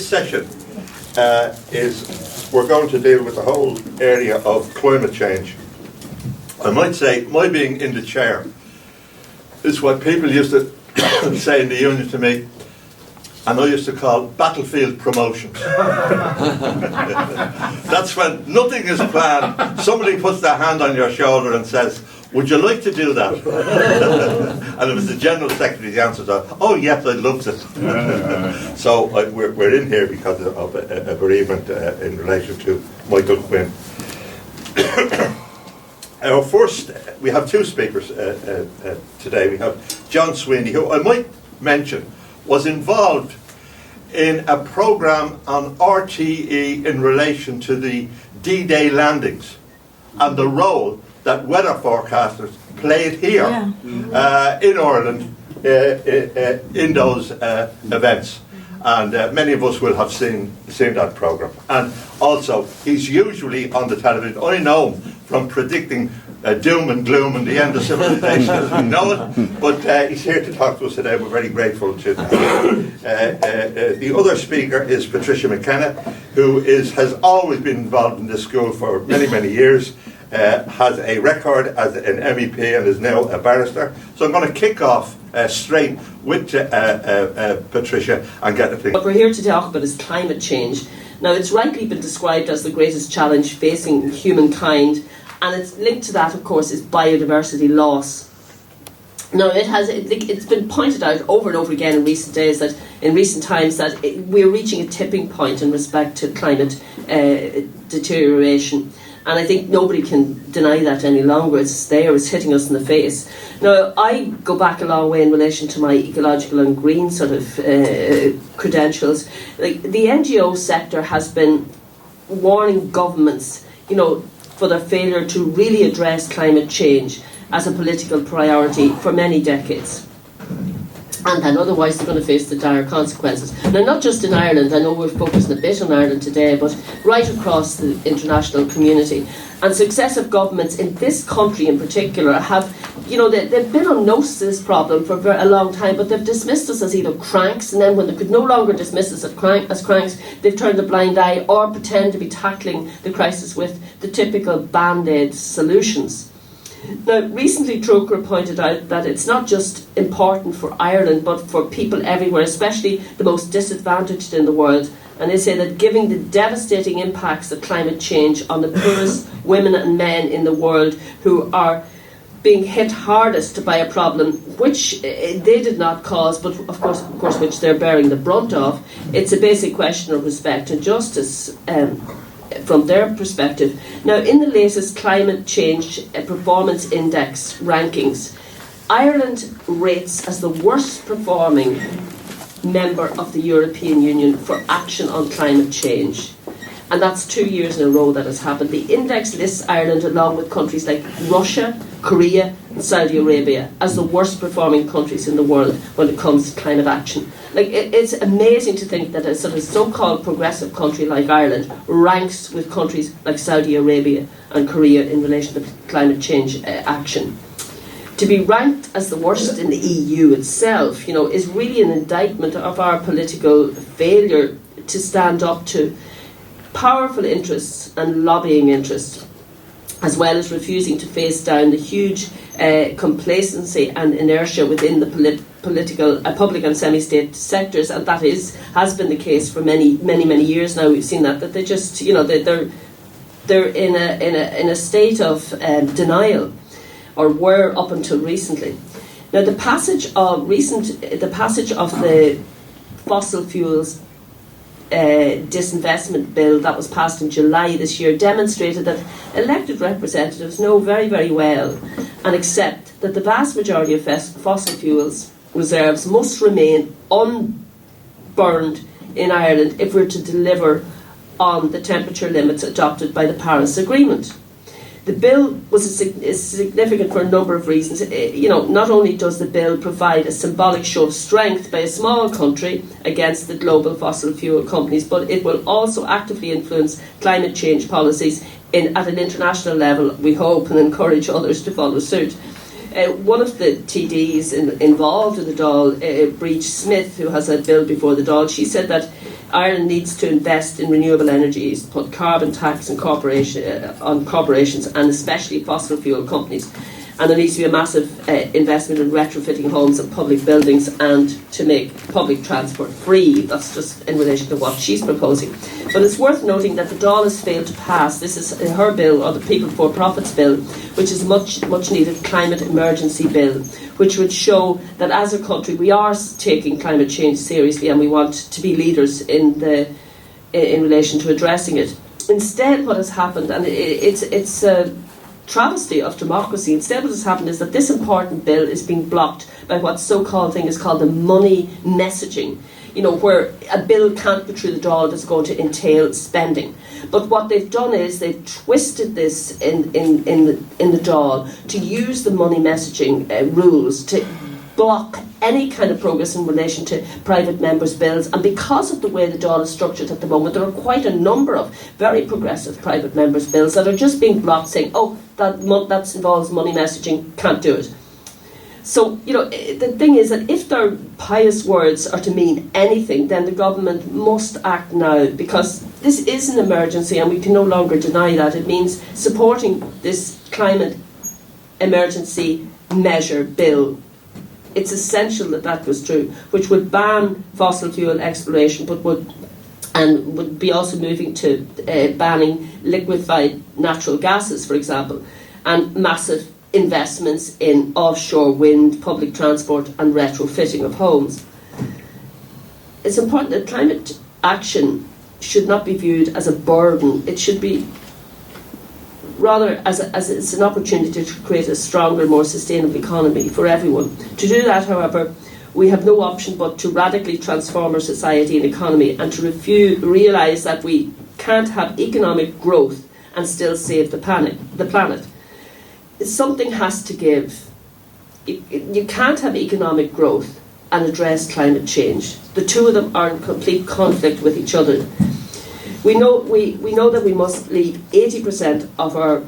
this session we're going to deal with the whole area of climate change. I might say my being in the chair is what people used to say in the union to me, and I used to call battlefield promotions. That's when nothing is planned. Somebody puts their hand on your shoulder and says, "Would you like to do that?" And it was the General Secretary, the answer to, "Oh yes, I'd love to." So we're in here because of a bereavement in relation to Michael Quinn. First, we have two speakers today. We have John Sweeney, who I might mention was involved in a programme on RTE in relation to the D-Day landings and the role that weather forecasters played here in Ireland in those events. And many of us will have seen that programme. And also, he's usually on the television. I know him from predicting doom and gloom and the end of civilization as we know it. But he's here to talk to us today. We're very grateful to him. The other speaker is Patricia McKenna, who has always been involved in this school for many, many years. Has a record as an MEP and is now a barrister. So I'm going to kick off straight with Patricia and get the thing. What we're here to talk about is climate change. Now, it's rightly been described as the greatest challenge facing humankind, and it's linked to that, of course, is biodiversity loss. Now, it's been pointed out over and over again in recent days that in recent times that we're reaching a tipping point in respect to climate deterioration. And I think nobody can deny that any longer. It's there, it's hitting us in the face. Now, I go back a long way in relation to my ecological and green sort of credentials. Like, the NGO sector has been warning governments, for their failure to really address climate change as a political priority for many decades. And then otherwise they're going to face the dire consequences. Now, not just in Ireland, I know we're focusing a bit on Ireland today, but right across the international community. And successive governments in this country in particular have, they've been on notice of this problem for a long time, but they've dismissed us as either cranks, and then when they could no longer dismiss us as cranks, they've turned a blind eye or pretend to be tackling the crisis with the typical band-aid solutions. Now, recently Trócaire pointed out that it's not just important for Ireland but for people everywhere, especially the most disadvantaged in the world. And they say that given the devastating impacts of climate change on the poorest women and men in the world, who are being hit hardest by a problem which they did not cause, but of course which they're bearing the brunt of, it's a basic question of respect and justice from their perspective. Now, in the latest Climate Change Performance Index rankings, Ireland rates as the worst performing member of the European Union for action on climate change. And that's 2 years in a row that has happened. The index lists Ireland along with countries like Russia, Korea and Saudi Arabia as the worst performing countries in the world when it comes to climate action. It's amazing to think that a sort of so-called progressive country like Ireland ranks with countries like Saudi Arabia and Korea in relation to climate change action. To be ranked as the worst in the EU itself, is really an indictment of our political failure to stand up to powerful interests and lobbying interests, as well as refusing to face down the huge complacency and inertia within the political, public and semi-state sectors, and that has been the case for many years now. We've seen that they just, they're in a state of denial, or were up until recently. Now, the passage of the fossil fuels disinvestment bill that was passed in July this year demonstrated that elected representatives know very, very well and accept that the vast majority of fossil fuels reserves must remain unburned in Ireland if we're to deliver on the temperature limits adopted by the Paris Agreement. The bill is significant for a number of reasons. Not only does the bill provide a symbolic show of strength by a small country against the global fossil fuel companies, but it will also actively influence climate change policies at an international level, we hope, and encourage others to follow suit. One of the TDs involved in the Dáil, Breach Smith, who has a bill before the Dáil, she said that Ireland needs to invest in renewable energies, put carbon tax on corporations and especially fossil fuel companies. And there needs to be a massive investment in retrofitting homes and public buildings and to make public transport free. That's just in relation to what she's proposing. But it's worth noting that the Dáil has failed to pass. This is her bill, or the People for Profits bill, which is a much needed climate emergency bill, which would show that as a country we are taking climate change seriously and we want to be leaders in relation to addressing it. Instead, what has happened, and it's a travesty of democracy, instead what has happened is that this important bill is being blocked by what so-called thing is called the money messaging, where a bill can't go through the Dáil if it's going to entail spending. But what they've done is they've twisted this in the Dáil to use the money messaging rules to block any kind of progress in relation to private members' bills. And because of the way the Dáil is structured at the moment, there are quite a number of very progressive private members' bills that are just being blocked, saying, oh, that involves money messaging, can't do it. So, the thing is that if their pious words are to mean anything, then the government must act now, because this is an emergency and we can no longer deny that. It means supporting this climate emergency measure bill. It's essential that goes through, which would ban fossil fuel exploration, but would be also moving to banning liquefied natural gases, for example, and massive investments in offshore wind, public transport and retrofitting of homes. It's important that climate action should not be viewed as a burden. It should be rather as it's an opportunity to create a stronger, more sustainable economy for everyone. To do that, however, we have no option but to radically transform our society and economy and to realise that we can't have economic growth and still save the planet. Something has to give. You can't have economic growth and address climate change. The two of them are in complete conflict with each other. We know that we must leave 80% of our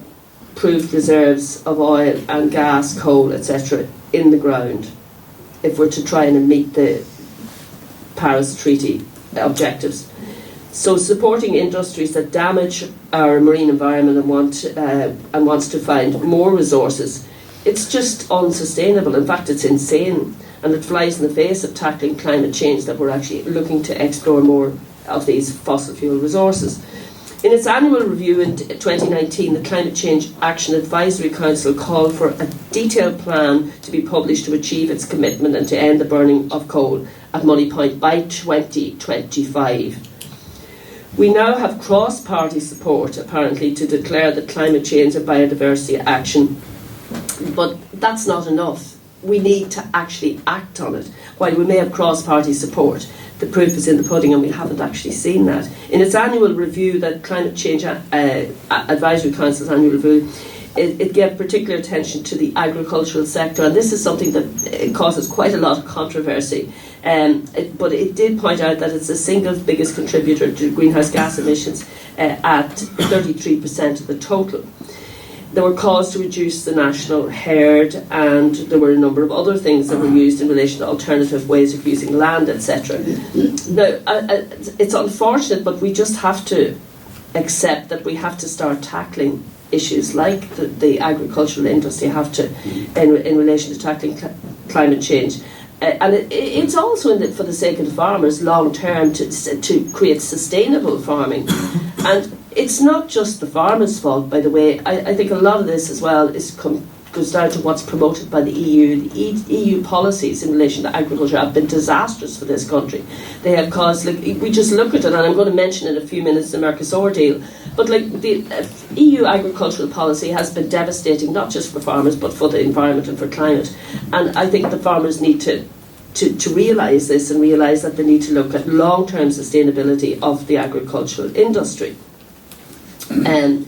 proved reserves of oil and gas, coal, etc. in the ground if we're to try and meet the Paris Treaty objectives. So supporting industries that damage our marine environment and wants to find more resources, it's just unsustainable. In fact, it's insane, and it flies in the face of tackling climate change that we're actually looking to explore more of these fossil fuel resources. In its annual review in 2019, the Climate Change Action Advisory Council called for a detailed plan to be published to achieve its commitment and to end the burning of coal at Moneypoint by 2025. We now have cross-party support, apparently, to declare that climate change and biodiversity action, but that's not enough. We need to actually act on it. While we may have cross-party support, the proof is in the pudding, and we haven't actually seen that. In its annual review, the Climate Change Advisory Council's annual review, it gave particular attention to the agricultural sector, and this is something that causes quite a lot of controversy. But it did point out that it's the single biggest contributor to greenhouse gas emissions at 33% of the total. There were calls to reduce the national herd, and there were a number of other things that were used in relation to alternative ways of using land, etc. Now, it's unfortunate, but we just have to accept that we have to start tackling issues like the agricultural industry have to in relation to tackling climate change. And it's also for the sake of the farmers long term to create sustainable farming. And it's not just the farmers' fault, by the way. I think a lot of this as well goes down to what's promoted by the EU. The EU policies in relation to agriculture have been disastrous for this country. They have caused, we just look at it, and I'm going to mention in a few minutes the Mercosur deal, but the EU agricultural policy has been devastating, not just for farmers, but for the environment and for climate. And I think the farmers need to realise this and realise that they need to look at long-term sustainability of the agricultural industry. In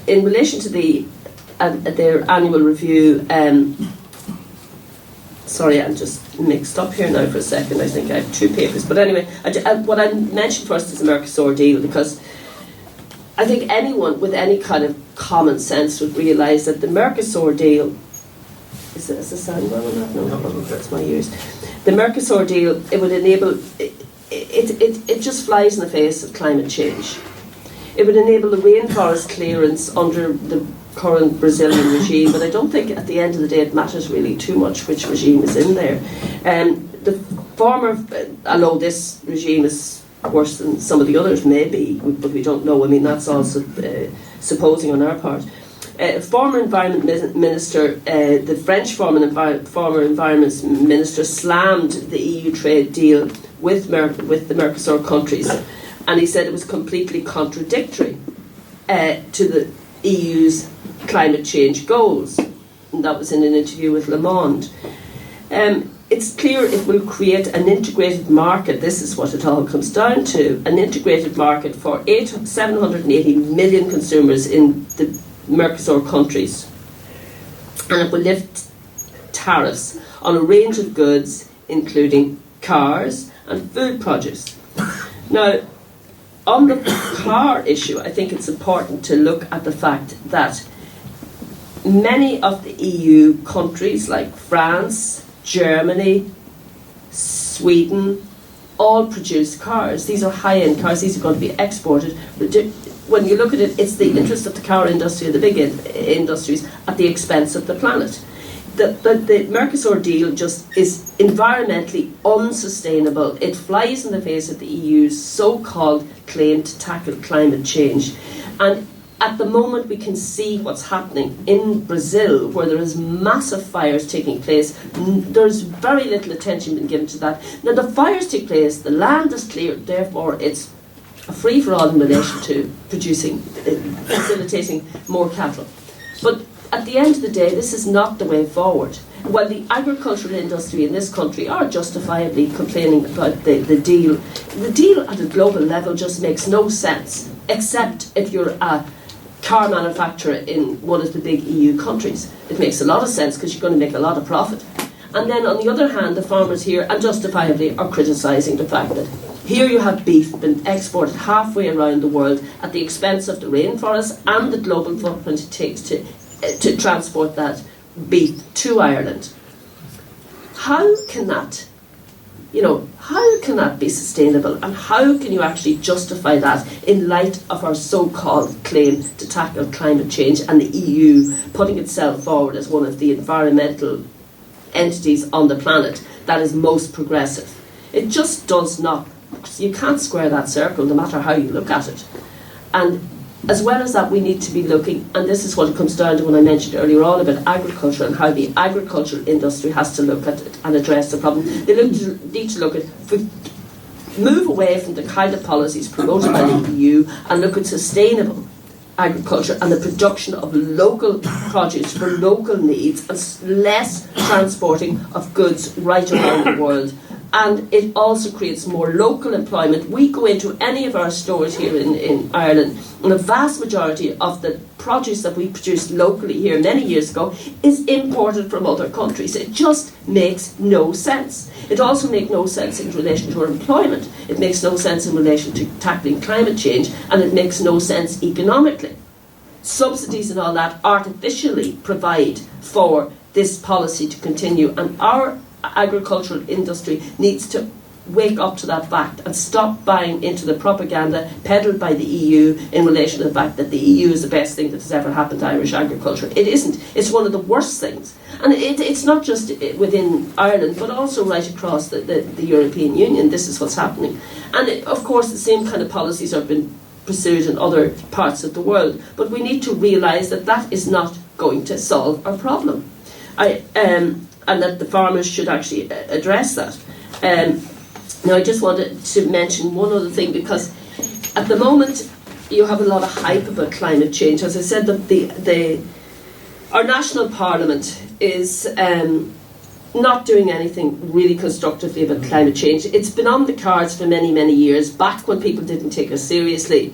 relation to their annual review, sorry, I'm just mixed up here now for a second. I think I have two papers. But anyway, what I mentioned first is the Mercosur deal, because I think anyone with any kind of common sense would realise that the Mercosur deal, is the sound well enough? No, that's my ears. The Mercosur deal, it would enable, it just flies in the face of climate change. It would enable the rainforest clearance under the current Brazilian regime, but I don't think at the end of the day it matters really too much which regime is in there. The former, although this regime is worse than some of the others may be, but we don't know. I mean, that's also supposing on our part. Former Environment Minister, the French former Environment Minister slammed the EU trade deal with the Mercosur countries, and he said it was completely contradictory to the EU's climate change goals. And that was in an interview with Le Monde. It's clear it will create an integrated market. This is what it all comes down to, an integrated market for 780 million consumers in the Mercosur countries. And it will lift tariffs on a range of goods, including cars and food produce. Now, on the car issue, I think it's important to look at the fact that many of the EU countries like France, Germany, Sweden, all produce cars. These are high-end cars. These are going to be exported. When you look at it, it's the interest of the car industry and the big industries at the expense of the planet. The Mercosur deal just is environmentally unsustainable. It flies in the face of the EU's so-called claim to tackle climate change. And at the moment we can see what's happening in Brazil, where there is massive fires taking place. There's very little attention being given to that. Now the fires take place, the land is cleared, therefore it's a free-for-all in relation to facilitating more cattle. But at the end of the day, this is not the way forward. While the agricultural industry in this country are justifiably complaining about the deal at a global level just makes no sense, except if you're a car manufacturer in one of the big EU countries. It makes a lot of sense because you're going to make a lot of profit. And then on the other hand, the farmers here, and justifiably, are criticising the fact that here you have beef being exported halfway around the world at the expense of the rainforest and the global footprint it takes to transport that beef to Ireland. How can that, how can that be sustainable, and how can you actually justify that in light of our so-called claim to tackle climate change and the EU putting itself forward as one of the environmental entities on the planet that is most progressive? It just does not, you can't square that circle no matter how you look at it. And as well as that, we need to be looking, and this is what it comes down to when I mentioned earlier on about agriculture and how the agricultural industry has to look at it and address the problem. They need to look at, move away from the kind of policies promoted by the EU and look at sustainable agriculture and the production of local produce for local needs and less transporting of goods right around the world. And it also creates more local employment. We go into any of our stores here in Ireland, and a vast majority of the produce that we produced locally here many years ago is imported from other countries. It just makes no sense. It also makes no sense in relation to our employment. It makes no sense in relation to tackling climate change, and it makes no sense economically. Subsidies and all that artificially provide for this policy to continue, and our agricultural industry needs to wake up to that fact and stop buying into the propaganda peddled by the EU in relation to the fact that the EU is the best thing that has ever happened to Irish agriculture. It isn't. It's one of the worst things. And it's not just within Ireland, but also right across the European Union. This is what's happening. And of course the same kind of policies have been pursued in other parts of the world. But we need to realise that that is not going to solve our problem. And that the farmers should actually address that. Now I just wanted to mention one other thing, because at the moment you have a lot of hype about climate change. As I said, our national parliament is not doing anything really constructively about climate change. It's been on the cards for many, many years. Back when people didn't take us seriously,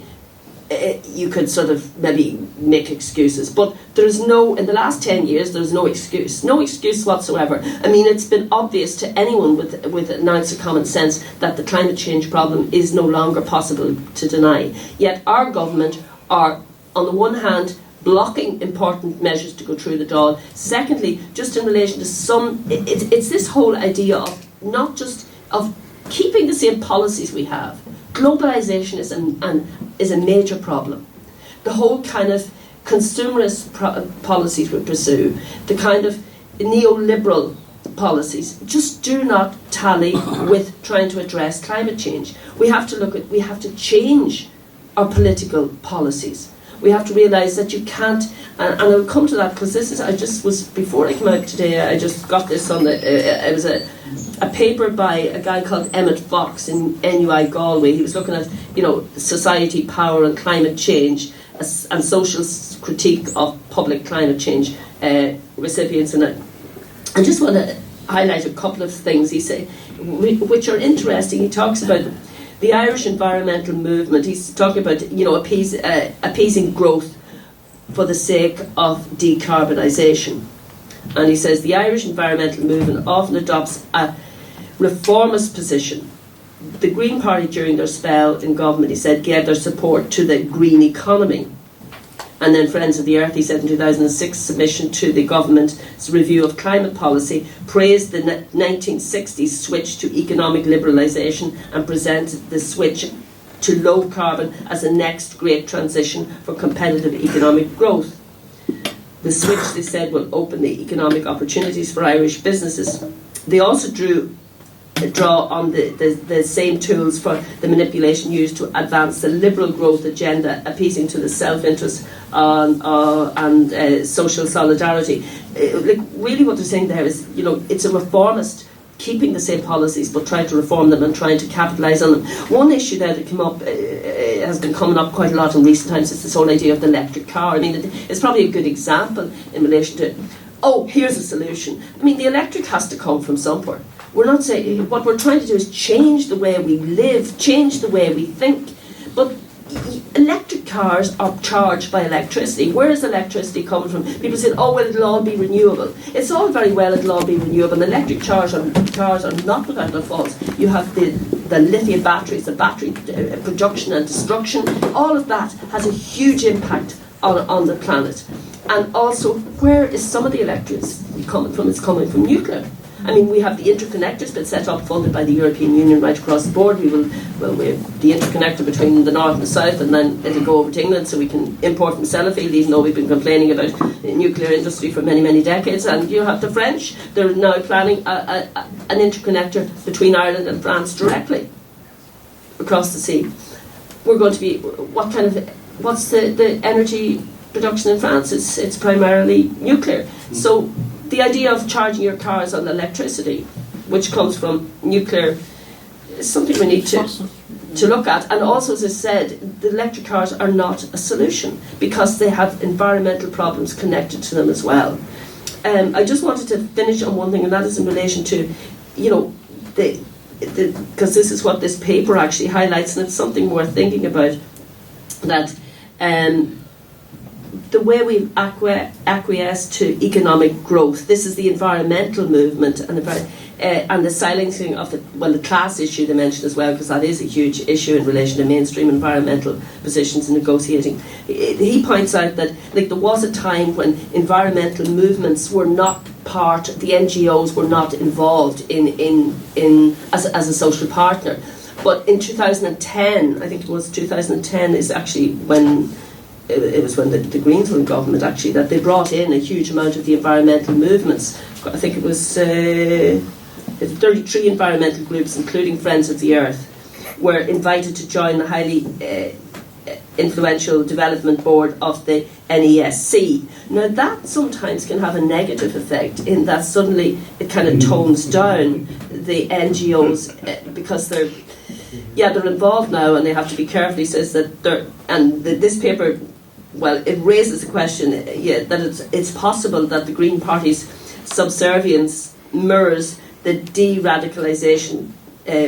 you could sort of maybe make excuses, but there's in the last 10 years there's no excuse whatsoever. I mean, it's been obvious to anyone with an ounce of common sense that the climate change problem is no longer possible to deny. Yet our government are, on the one hand, blocking important measures to go through the Dáil. Secondly, just in relation to it's this whole idea of not just of keeping the same policies we have. Globalisation is a major problem. The whole kind of consumerist policies we pursue, the kind of neoliberal policies, just do not tally with trying to address climate change. We have to change our political policies. We have to realise that you can't, and I'll come to that because before I came out today, I just got this on it was a paper by a guy called Emmett Fox in NUI Galway. He was looking at, society, power and climate change and social critique of public climate change recipients. And I just want to highlight a couple of things he said, which are interesting. He talks about the Irish environmental movement. He's talking about, appeasing growth for the sake of decarbonisation. And he says the Irish environmental movement often adopts a reformist position. The Green Party, during their spell in government, he said, gave their support to the green economy. And then Friends of the Earth, he said in 2006, submission to the government's review of climate policy, praised the 1960s switch to economic liberalisation and presented the switch to low carbon as the next great transition for competitive economic growth. The switch, they said, will open the economic opportunities for Irish businesses. They also draw on the same tools for the manipulation used to advance the liberal growth agenda, appeasing to the self-interest and social solidarity. Really what they're saying there is, it's a reformist, keeping the same policies but trying to reform them and trying to capitalise on them. One issue there that came up, has been coming up quite a lot in recent times, is this whole idea of the electric car. I mean, it's probably a good example in relation to, here's a solution. I mean, the electric has to come from somewhere. We're not saying, what we're trying to do is change the way we live, change the way we think. But electric cars are charged by electricity. Where is electricity coming from? People say, it'll all be renewable. It's all very well, it'll all be renewable. Electric cars are not without their faults. You have the lithium batteries, the battery production and destruction. All of that has a huge impact on the planet. And also, where is some of the electricity coming from? It's coming from nuclear. I mean, we have the interconnectors been set up, funded by the European Union right across the board. We have the interconnector between the north and the south, and then it'll go over to England so we can import from Sellafield, even though we've been complaining about the nuclear industry for many, many decades. And you have the French, they're now planning an interconnector between Ireland and France directly across the sea. We're going to be, what's the energy production in France? It's primarily nuclear. So the idea of charging your cars on electricity, which comes from nuclear, is something we need to look at. And also, as I said, the electric cars are not a solution because they have environmental problems connected to them as well. I just wanted to finish on one thing, and that is in relation to, because this is what this paper actually highlights, and it's something worth thinking about, that the way we acquiesce to economic growth. This is the environmental movement and the silencing of the class issue they mentioned as well, because that is a huge issue in relation to mainstream environmental positions in negotiating. He points out that there was a time when environmental movements were not the NGOs were not involved as a social partner. But in 2010, I think it was 2010, is actually when it was when the Greens were in government, actually, that they brought in a huge amount of the environmental movements. I think it was 33 environmental groups, including Friends of the Earth, were invited to join the highly influential development board of the NESC. Now that sometimes can have a negative effect in that suddenly it kind of tones down the NGOs because they're involved now and they have to be careful. He says that this paper, it raises the question that it's possible that the Green Party's subservience mirrors the de-radicalisation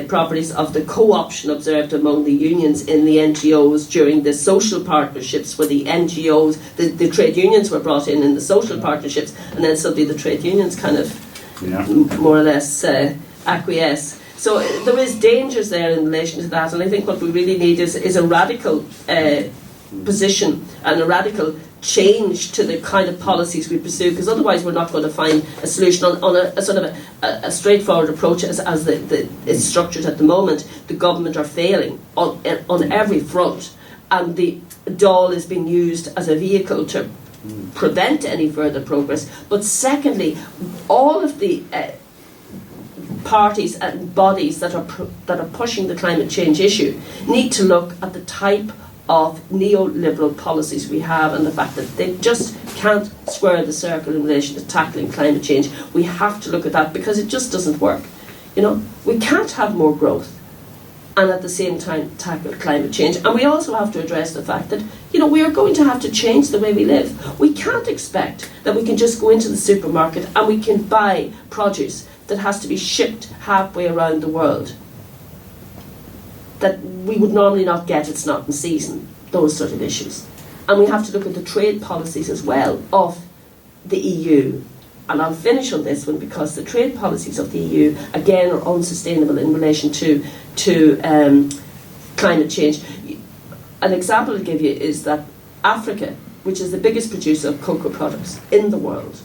properties of the co-option observed among the unions in the NGOs during the social partnerships, where the NGOs, the trade unions were brought in the social partnerships, and then suddenly the trade unions kind of more or less acquiesce. So there is dangers there in relation to that, and I think what we really need is a radical position and a radical change to the kind of policies we pursue, because otherwise we're not going to find a solution on a sort of a straightforward approach as it's structured at the moment. The government are failing on every front, and the Dáil is being used as a vehicle to prevent any further progress. But secondly, all of the parties and bodies that are pushing the climate change issue need to look at the type of neoliberal policies we have, and the fact that they just can't square the circle in relation to tackling climate change. We have to look at that, because it just doesn't work. We can't have more growth and at the same time tackle climate change. And we also have to address the fact that we are going to have to change the way we live. We can't expect that we can just go into the supermarket and we can buy produce that has to be shipped halfway around the world, that we would normally not get. It's not in season, those sort of issues. And we have to look at the trade policies as well of the EU. And I'll finish on this one, because the trade policies of the EU, again, are unsustainable in relation to climate change. An example I'll give you is that Africa, which is the biggest producer of cocoa products in the world,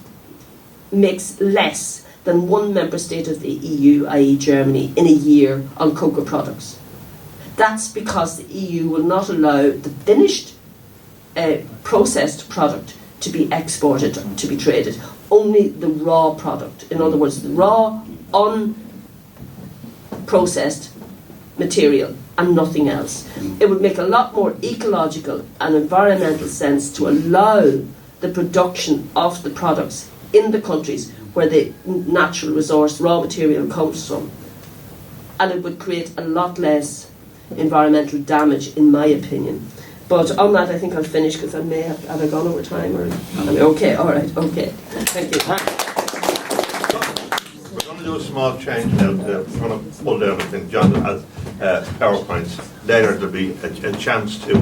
makes less than one member state of the EU, i.e. Germany, in a year on cocoa products. That's because the EU will not allow the finished processed product to be exported, to be traded. Only the raw product. In other words, the raw, unprocessed material and nothing else. It would make a lot more ecological and environmental sense to allow the production of the products in the countries where the natural resource, raw material, comes from. And it would create a lot less environmental damage, in my opinion. But on that, I think I'll finish, because I may have I gone over time. Okay, all right, okay. Thank you. We're going to do a small change now. We're going to pull down, I think John has PowerPoints. Later there'll be a chance to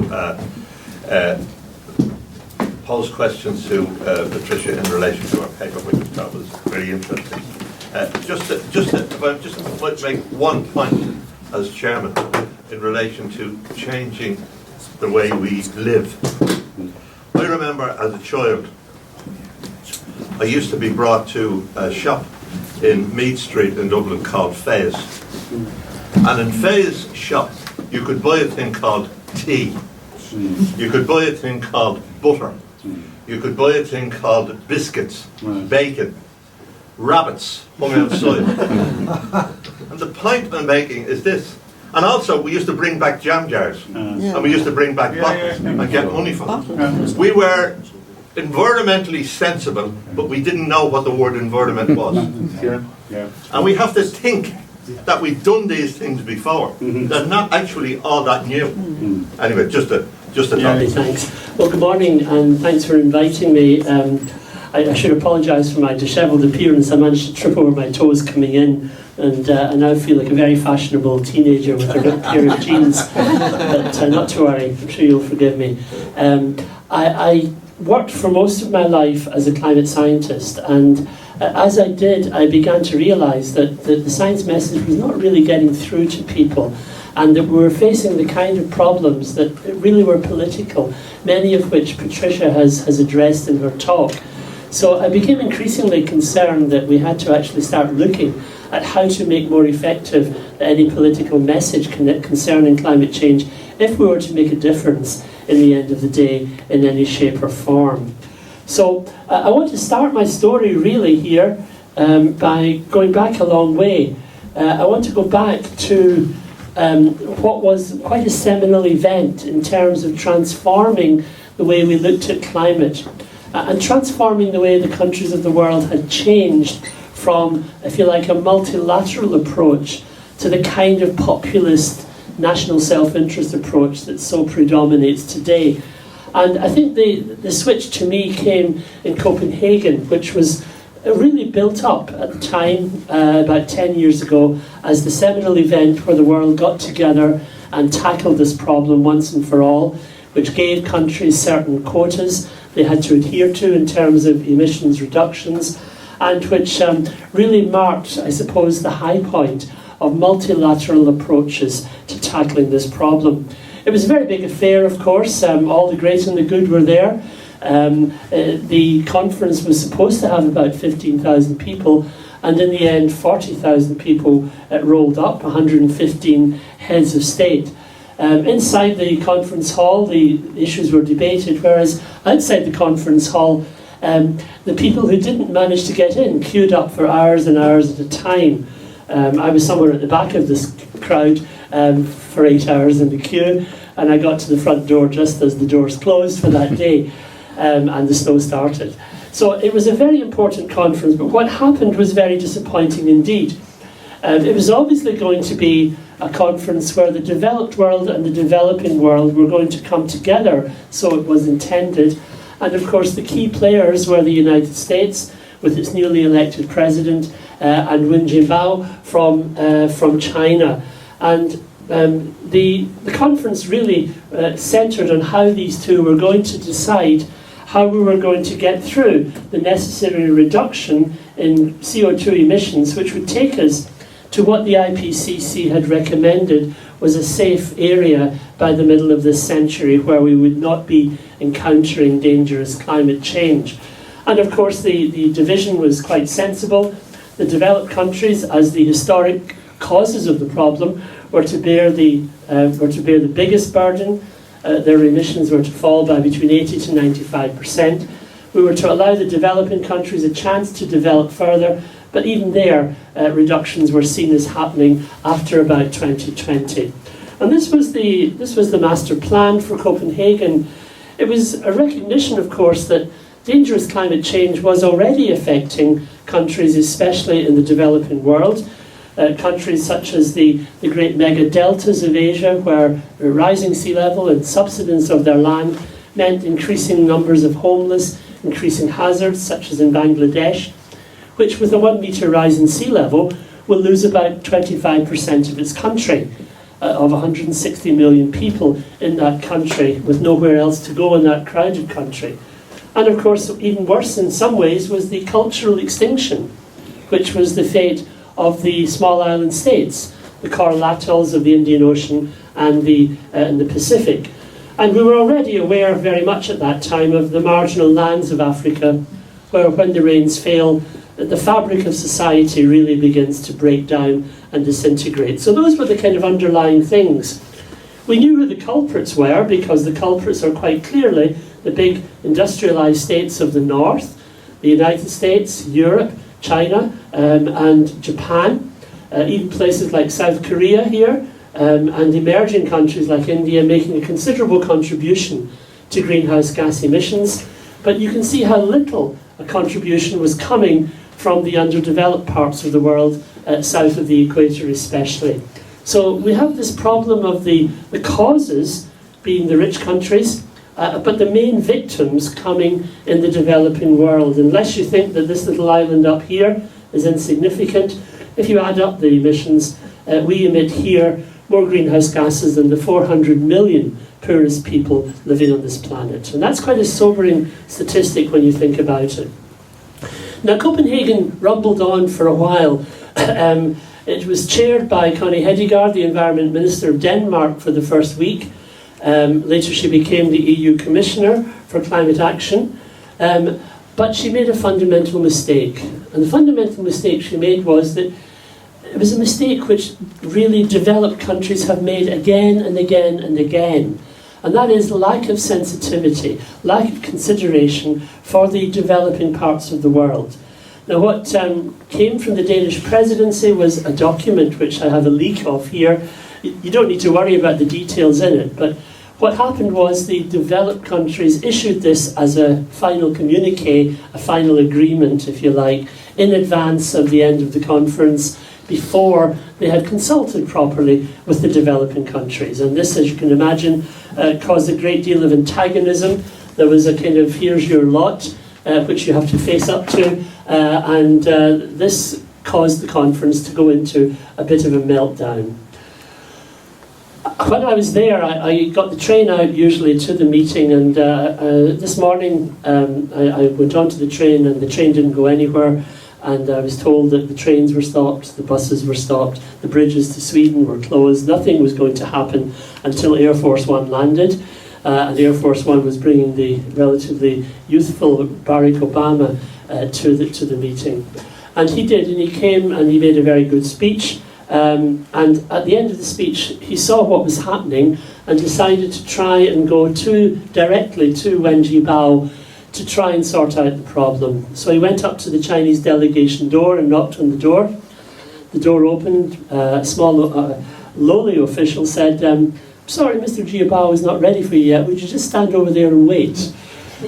pose questions to Patricia in relation to our paper, which I thought was very interesting. Just to make one point as chairman in relation to changing the way we live. I remember as a child, I used to be brought to a shop in Meath Street in Dublin called Fay's. And in Fay's shop, you could buy a thing called tea. You could buy a thing called butter. You could buy a thing called biscuits, bacon, rabbits hung outside. And the point I'm making is this. And also, we used to bring back jam jars, and we used to bring back bottles and get money for them. We were environmentally sensible, but we didn't know what the word environment was. And we have to think that we've done these things before. They're not actually all that new. Anyway, just a thought. Thanks. Well, good morning, and thanks for inviting me. I should apologise for my dishevelled appearance. I managed to trip over my toes coming in, and I now feel like a very fashionable teenager with a ripped pair of jeans. But not to worry, I'm sure you'll forgive me. I worked for most of my life as a climate scientist, and as I did, I began to realise that the science message was not really getting through to people, and that we were facing the kind of problems that really were political, many of which Patricia has addressed in her talk. So I became increasingly concerned that we had to actually start looking at how to make more effective any political message concerning climate change if we were to make a difference in the end of the day in any shape or form. So I want to start my story really here by going back a long way. I want to go back to what was quite a seminal event in terms of transforming the way we looked at climate and transforming the way the countries of the world had changed from, if you like, a multilateral approach to the kind of populist national self-interest approach that so predominates today. And I think the switch to me came in Copenhagen, which was really built up at the time, about 10 years ago, as the seminal event where the world got together and tackled this problem once and for all, which gave countries certain quotas they had to adhere to in terms of emissions reductions, and which really marked, I suppose, the high point of multilateral approaches to tackling this problem. it was a very big affair, of course. All the great and the good were there. The conference was supposed to have about 15,000 people, and in the end 40,000 people rolled up, 115 heads of state. Inside the conference hall the issues were debated, whereas outside the conference hall the people who didn't manage to get in queued up for hours and hours at a time. I was somewhere at the back of this crowd for 8 hours in the queue, and I got to the front door just as the doors closed for that day, and the snow started. So it was a very important conference, but what happened was very disappointing indeed. It was obviously going to be a conference where the developed world and the developing world were going to come together, so it was intended. And of course the key players were the United States, with its newly elected president, and Wen Jiabao from China. And the conference really centred on how these two were going to decide how we were going to get through the necessary reduction in CO2 emissions, which would take us to what the IPCC had recommended was a safe area by the middle of this century, where we would not be encountering dangerous climate change. And of course the division was quite sensible. The developed countries, as the historic causes of the problem, were to bear the biggest burden. Their emissions were to fall by between 80 to 95%. We were to allow the developing countries a chance to develop further, but even there, reductions were seen as happening after about 2020. And this was the master plan for Copenhagen. It was a recognition, of course, that dangerous climate change was already affecting countries, especially in the developing world. Countries such as the great mega deltas of Asia, where rising sea level and subsidence of their land meant increasing numbers of homeless, increasing hazards, such as in Bangladesh, which with a 1 metre rise in sea level will lose about 25% of its country, of 160 million people in that country, with nowhere else to go in that crowded country. And of course, even worse in some ways was the cultural extinction, which was the fate of the small island states, the coral atolls of the Indian Ocean and the Pacific. And we were already aware very much at that time of the marginal lands of Africa, where when the rains fail, the fabric of society really begins to break down and disintegrate. So those were the kind of underlying things. We knew who the culprits were, because the culprits are quite clearly the big industrialized states of the north, the United States, Europe, China, and Japan, even places like South Korea here, and emerging countries like India making a considerable contribution to greenhouse gas emissions. But you can see how little a contribution was coming from the underdeveloped parts of the world, south of the equator especially. So we have this problem of the causes being the rich countries, but the main victims coming in the developing world. Unless you think that this little island up here is insignificant, if you add up the emissions, we emit here more greenhouse gases than the 400 million poorest people living on this planet. And that's quite a sobering statistic when you think about it. Now, Copenhagen rumbled on for a while. It was chaired by Connie Hedegaard, the Environment Minister of Denmark, for the first week. Later she became the EU Commissioner for Climate Action. But she made a fundamental mistake. And the fundamental mistake she made was that it was a mistake which really developed countries have made again and again and again. And that is lack of sensitivity, lack of consideration for the developing parts of the world. Now, what came from the Danish presidency was a document which I have a leak of here. You don't need to worry about the details in it, but what happened was the developed countries issued this as a final communique, a final agreement, if you like, in advance of the end of the conference, before they had consulted properly with the developing countries. And this, as you can imagine, caused a great deal of antagonism. There was a kind of, here's your lot, which you have to face up to, and this caused the conference to go into a bit of a meltdown. When I was there, I got the train out usually to the meeting, and this morning I went onto the train and the train didn't go anywhere, and I was told that the trains were stopped, the buses were stopped, the bridges to Sweden were closed. Nothing was going to happen until Air Force One landed, and Air Force One was bringing the relatively youthful Barack Obama to the meeting. And he did, and he came and he made a very good speech. And at the end of the speech, he saw what was happening and decided to try and go directly to Wen Jiabao to try and sort out the problem. So he went up to the Chinese delegation door and knocked on the door. The door opened. A small, lowly official said, "Sorry, Mr. Jiabao is not ready for you yet. Would you just stand over there and wait?"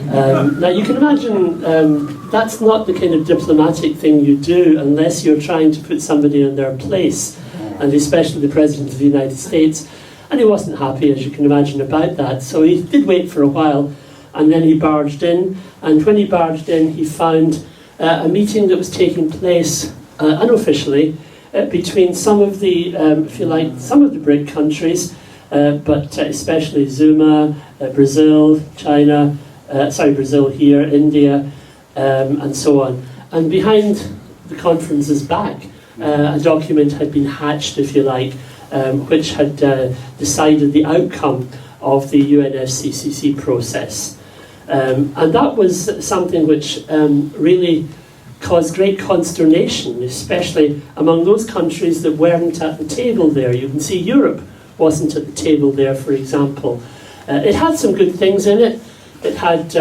Now you can imagine that's not the kind of diplomatic thing you do unless you're trying to put somebody in their place, and especially the President of the United States. And he wasn't happy, as you can imagine, about that. So he did wait for a while, and then he barged in. And when he barged in, he found a meeting that was taking place unofficially between some of the, if you like, some of the BRIC countries, but especially Zuma, Brazil, China. Brazil here, India, and so on. And behind the conference's back, a document had been hatched, if you like, which had decided the outcome of the UNFCCC process. And that was something which really caused great consternation, especially among those countries that weren't at the table there. You can see Europe wasn't at the table there, for example. It had some good things in it. It had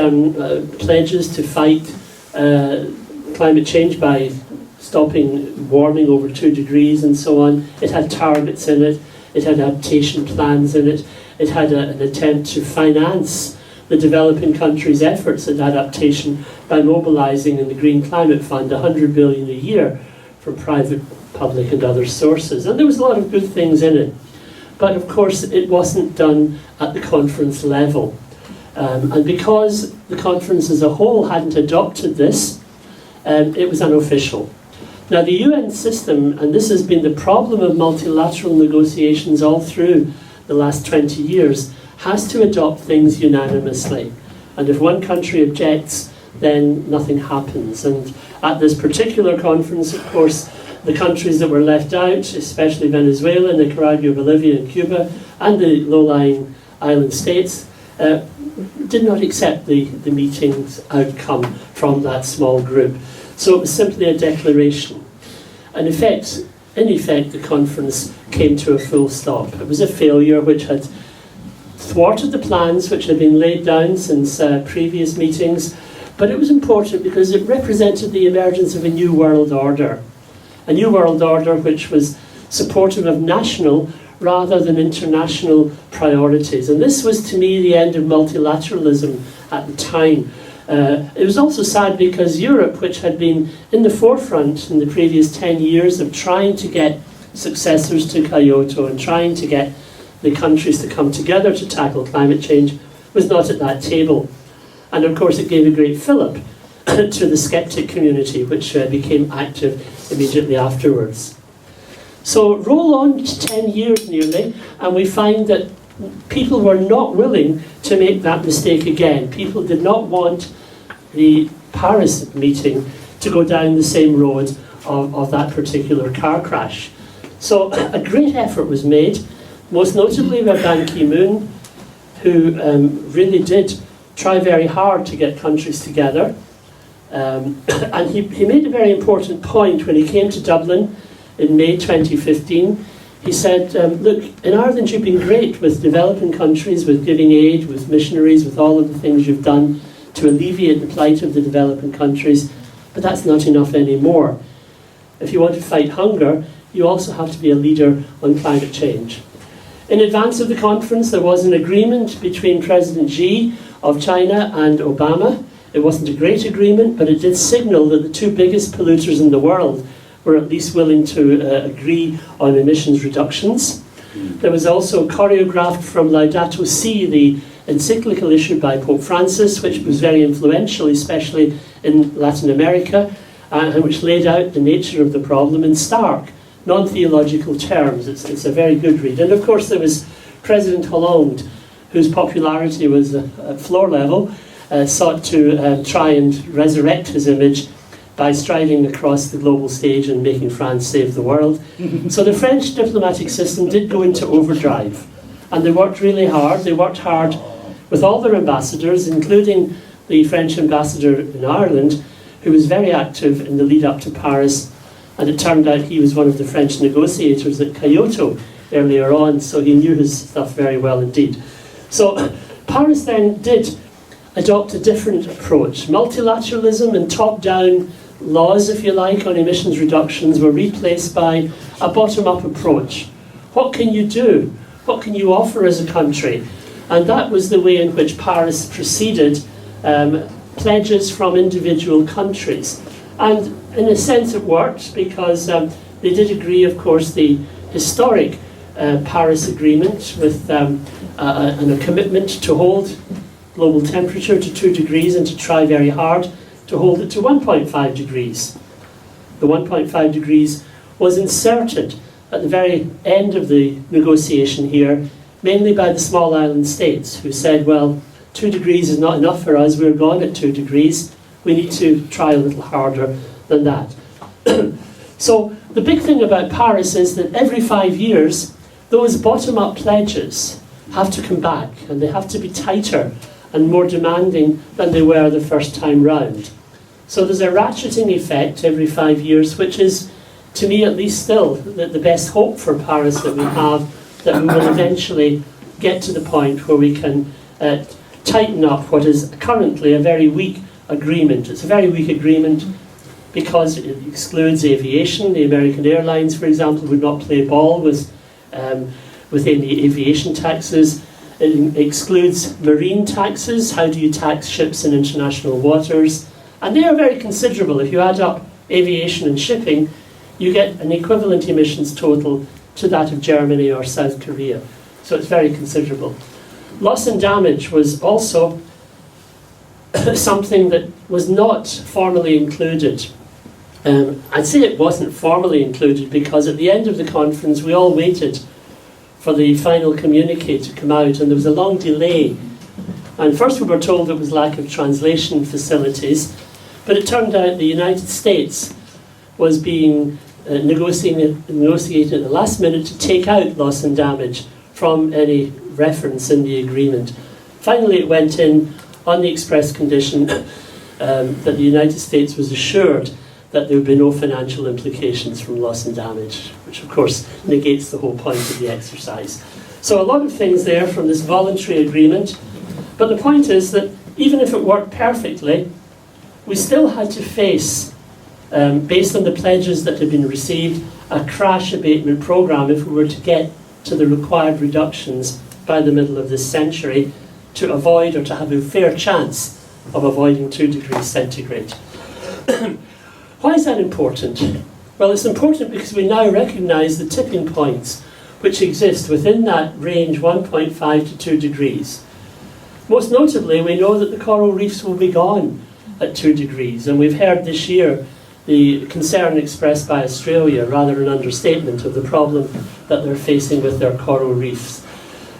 pledges to fight climate change by stopping warming over 2 degrees and so on. It had targets in it. It had adaptation plans in it. It had an attempt to finance the developing countries' efforts at adaptation by mobilising in the Green Climate Fund 100 billion a year from private, public and other sources. And there was a lot of good things in it. But of course it wasn't done at the conference level. And because the conference as a whole hadn't adopted this, it was unofficial. Now the UN system, and this has been the problem of multilateral negotiations all through the last 20 years, has to adopt things unanimously. And if one country objects, then nothing happens. And at this particular conference, of course, the countries that were left out, especially Venezuela, Nicaragua, Bolivia and Cuba, and the low-lying island states, did not accept the meeting's outcome from that small group. So it was simply a declaration. In effect, the conference came to a full stop. It was a failure which had thwarted the plans which had been laid down since previous meetings, but it was important because it represented the emergence of a new world order. A new world order which was supportive of national rather than international priorities. And this was, to me, the end of multilateralism at the time. It was also sad because Europe, which had been in the forefront in the previous 10 years of trying to get successors to Kyoto and trying to get the countries to come together to tackle climate change, was not at that table. And of course it gave a great fillip to the skeptic community, which became active immediately afterwards. So roll on to 10 years nearly, and we find that people were not willing to make that mistake again. People did not want the Paris meeting to go down the same road of that particular car crash. So a great effort was made, most notably by Ban Ki-moon, who really did try very hard to get countries together. And he made a very important point when he came to Dublin in May 2015. He said, look, in Ireland you've been great with developing countries, with giving aid, with missionaries, with all of the things you've done to alleviate the plight of the developing countries, but that's not enough anymore. If you want to fight hunger, you also have to be a leader on climate change. In advance of the conference, there was an agreement between President Xi of China and Obama. It wasn't a great agreement, but it did signal that the two biggest polluters in the world were at least willing to agree on emissions reductions. There was also choreographed from Laudato Si, the encyclical issued by Pope Francis, which was very influential, especially in Latin America, and which laid out the nature of the problem in stark, non-theological terms. It's a very good read. And of course there was President Hollande, whose popularity was at floor level, sought to try and resurrect his image by striding across the global stage and making France save the world. So the French diplomatic system did go into overdrive, and they worked really hard. They worked hard with all their ambassadors, including the French ambassador in Ireland, who was very active in the lead up to Paris, and it turned out he was one of the French negotiators at Kyoto earlier on, so he knew his stuff very well indeed. So Paris then did adopt a different approach. Multilateralism and top-down laws, if you like, on emissions reductions were replaced by a bottom-up approach. What can you do? What can you offer as a country? And that was the way in which Paris proceeded, pledges from individual countries. And in a sense it worked, because they did agree, of course, the historic Paris Agreement with and a commitment to hold global temperature to 2 degrees and to try very hard to hold it to 1.5 degrees. The 1.5 degrees was inserted at the very end of the negotiation here, mainly by the small island states, who said, well, 2 degrees is not enough for us, we're gone at 2 degrees, we need to try a little harder than that. So the big thing about Paris is that every 5 years, those bottom-up pledges have to come back, and they have to be tighter and more demanding than they were the first time round. So there's a ratcheting effect every 5 years, which is, to me at least still, the best hope for Paris that we have, that we will eventually get to the point where we can tighten up what is currently a very weak agreement. It's a very weak agreement because it excludes aviation. The American Airlines, for example, would not play ball with within the aviation taxes. It excludes marine taxes. How do you tax ships in international waters? And they are very considerable. If you add up aviation and shipping, you get an equivalent emissions total to that of Germany or South Korea. So it's very considerable. Loss and damage was also something that was not formally included. I'd say it wasn't formally included because at the end of the conference we all waited for the final communique to come out, and there was a long delay. And first we were told it was lack of translation facilities, but it turned out the United States was being negotiated at the last minute to take out loss and damage from any reference in the agreement. Finally it went in on the express condition that the United States was assured that there would be no financial implications from loss and damage, which of course negates the whole point of the exercise. So a lot of things there from this voluntary agreement, but the point is that even if it worked perfectly, we still had to face, based on the pledges that had been received, a crash abatement programme if we were to get to the required reductions by the middle of this century to avoid, or to have a fair chance of avoiding 2 degrees centigrade. Why is that important? Well, it's important because we now recognise the tipping points which exist within that range 1.5 to 2 degrees. Most notably, we know that the coral reefs will be gone at 2 degrees, and we've heard this year the concern expressed by Australia, rather an understatement, of the problem that they're facing with their coral reefs.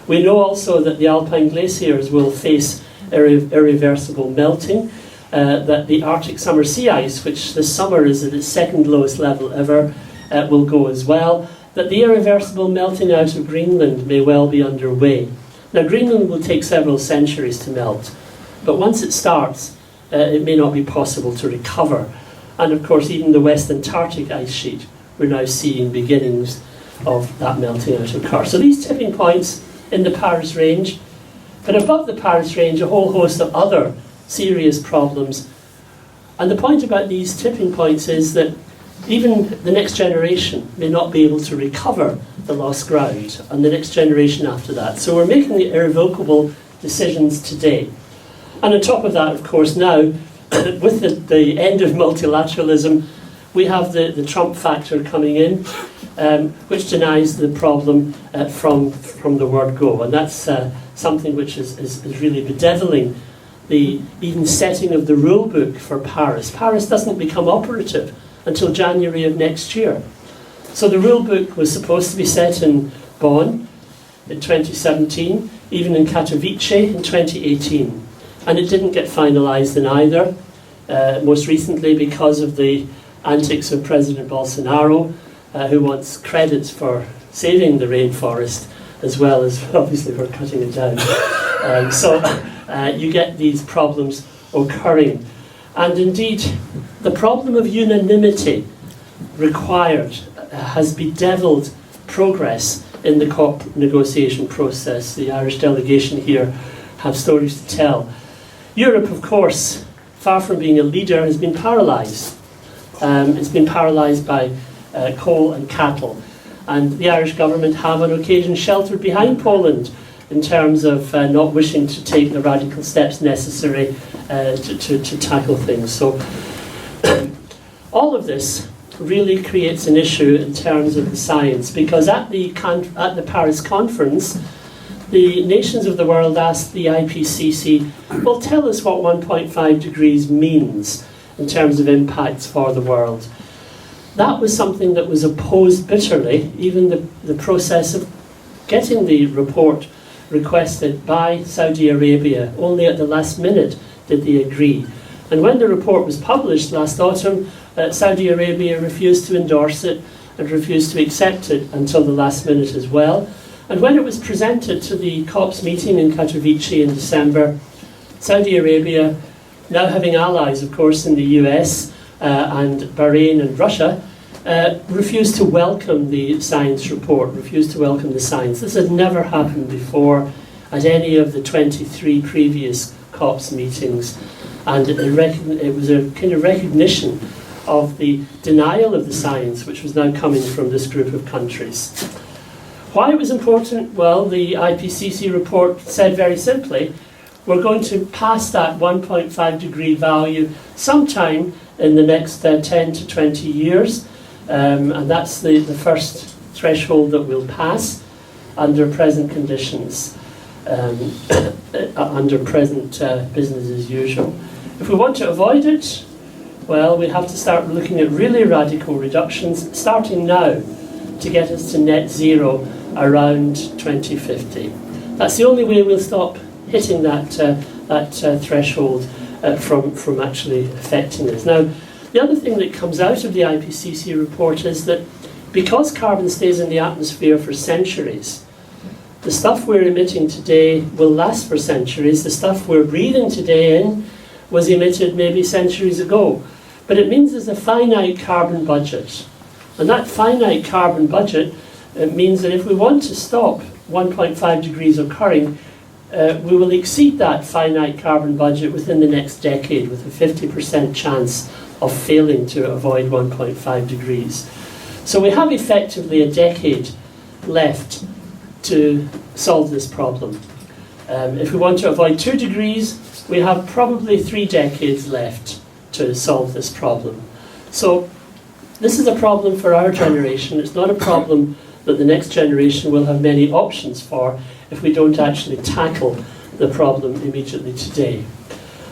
We know also that the alpine glaciers will face irreversible melting, that the Arctic summer sea ice, which this summer is at its second lowest level ever, will go as well, that the irreversible melting out of Greenland may well be underway. Now, Greenland will take several centuries to melt, but once it starts, it may not be possible to recover. And of course, even the West Antarctic ice sheet, we're now seeing beginnings of that melting out occur. So these tipping points in the Paris range, but above the Paris range, a whole host of other serious problems. And the point about these tipping points is that even the next generation may not be able to recover the lost ground, and the next generation after that. So we're making the irrevocable decisions today. And on top of that, of course, now, with the end of multilateralism, we have the Trump factor coming in, which denies the problem from the word go. And that's something which is really bedeviling the even setting of the rule book for Paris. Paris doesn't become operative until January of next year. So the rule book was supposed to be set in Bonn in 2017, even in Katowice in 2018. And it didn't get finalised in either. most recently because of the antics of President Bolsonaro, who wants credits for saving the rainforest as well as obviously for cutting it down. So you get these problems occurring. And indeed, the problem of unanimity required has bedeviled progress in the COP negotiation process. The Irish delegation here have stories to tell. Europe, of course, far from being a leader, has been paralysed. It's been paralysed by coal and cattle. And the Irish government have on occasion sheltered behind Poland in terms of not wishing to take the radical steps necessary to tackle things. So all of this really creates an issue in terms of the science, because at the Paris conference, the nations of the world asked the IPCC, well, tell us what 1.5 degrees means in terms of impacts for the world. That was something that was opposed bitterly. Even the process of getting the report requested by Saudi Arabia, only at the last minute did they agree. And when the report was published last autumn, Saudi Arabia refused to endorse it and refused to accept it until the last minute as well. And when it was presented to the COP's meeting in Katowice in December, Saudi Arabia, now having allies, of course, in the US and Bahrain and Russia, refused to welcome the science report, refused to welcome the science. This had never happened before at any of the 23 previous COP's meetings. And it was a kind of recognition of the denial of the science which was now coming from this group of countries. Why it was important? Well, the IPCC report said very simply, we're going to pass that 1.5 degree value sometime in the next 10 to 20 years, and that's the first threshold that we'll pass under present conditions, under present business as usual. If we want to avoid it, well, we have to start looking at really radical reductions, starting now, to get us to net zero around 2050. That's the only way we'll stop hitting that threshold from actually affecting us. Now, the other thing that comes out of the IPCC report is that because carbon stays in the atmosphere for centuries, the stuff we're emitting today will last for centuries. The stuff we're breathing today in was emitted maybe centuries ago. But it means there's a finite carbon budget. And that finite carbon budget means that if we want to stop 1.5 degrees occurring, we will exceed that finite carbon budget within the next decade with a 50% chance of failing to avoid 1.5 degrees. So we have effectively a decade left to solve this problem. If we want to avoid 2 degrees, we have probably 3 decades left to solve this problem. So this is a problem for our generation. It's not a problem that the next generation will have many options for if we don't actually tackle the problem immediately today.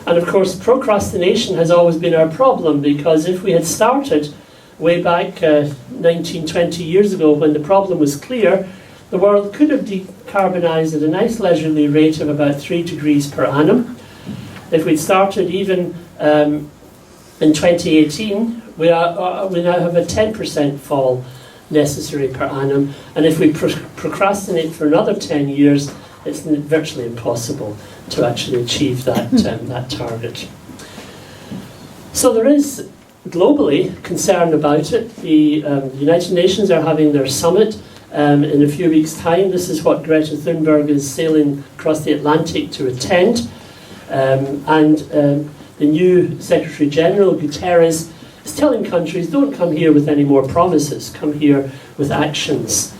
And of course, procrastination has always been our problem, because if we had started way back 19, 20 years ago when the problem was clear, the world could have decarbonised at a nice leisurely rate of about 3 degrees per annum. If we'd started even in 2018, we now have a 10% fall necessary per annum, and if we procrastinate for another 10 years, it's virtually impossible to actually achieve that, that target. So there is globally concern about it. The United Nations are having their summit in a few weeks' time. This is what Greta Thunberg is sailing across the Atlantic to attend. The new Secretary General, Guterres, is telling countries, don't come here with any more promises, come here with actions.